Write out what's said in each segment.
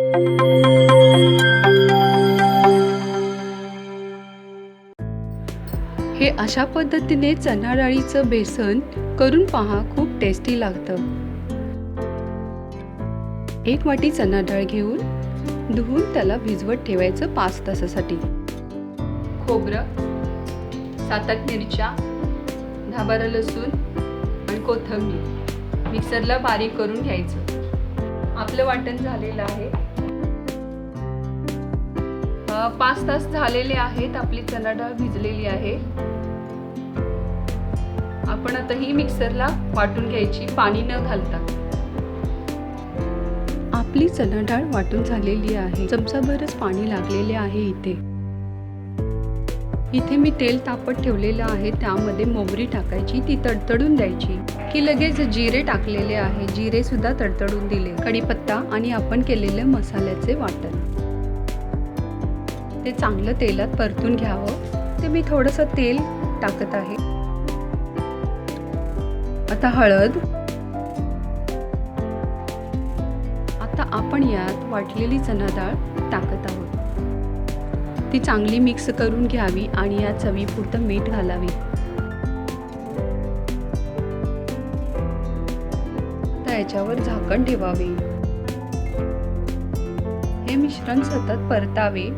हे अशा पद्धतीने चणा डाळीचं बेसन करून पहा, खूप टेस्टी लागतं। 1 वाटी चणा डाळ घेऊन धुवून त्याला भिजवत ठेवायचं 5 तासासाठी। खोबरं, 7-8 मिरच्या, 10-12 लसूण आणि कोथिंबीर मिक्सरला बारीक करून घ्यायचं। आपलं वाटण झालेलं आहे। 5 तास झालेले आहेत। आपली चणा डाळ भिजलेली आहे। आपण आता ही मिक्सरला वाटून घ्यायची, पाणी न घालता। आपली चणा डाळ वाटून झालेली आहे। चमचाभरच पाणी लागलेले आहे इथे मी तेल तापत ठेवलेलं आहे। त्यामध्ये मोहरी टाकायची, ती तडतडून द्यायची की लगेच जिरे टाकलेले आहे। जिरे सुद्धा तडतडून दिले। कढीपत्ता आणि आपण केलेले मसाल्याचे वाटण ते चांगलं तेलात परतून घ्यावं। ते मी थोडंसं तेल टाकत आहे। आता हळद, आता आपण यात वाटलेली चणा डाळ टाकत आहोत। ती चांगली मिक्स करून घ्यावी आणि या चवीपुरतं मीठ घालावे। आता याच्यावर झाकण ठेवावे। हे मिश्रण सतत परतावे।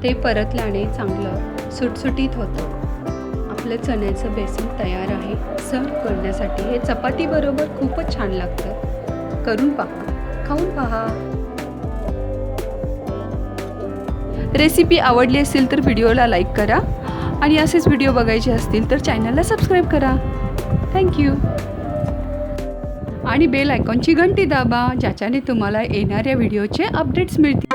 ते परतल्याने चांगलं सुटसुटीत होतं। आपलं चण्याचं बेसन तयार आहे सर्व करण्यासाठी। हे चपाती बरोबर खूपच छान लागतं। करून पहा, खाऊन पहा। रेसिपी आवडली असेल तर व्हिडिओला लाईक करा आणि असेच व्हिडिओ बघायचे असतील तर चॅनलला सबस्क्राईब करा। थँक्यू। आणि बेल आयकॉनची घंटी दाबा, ज्याच्याने तुम्हाला येणाऱ्या व्हिडिओचे अपडेट्स मिळतील।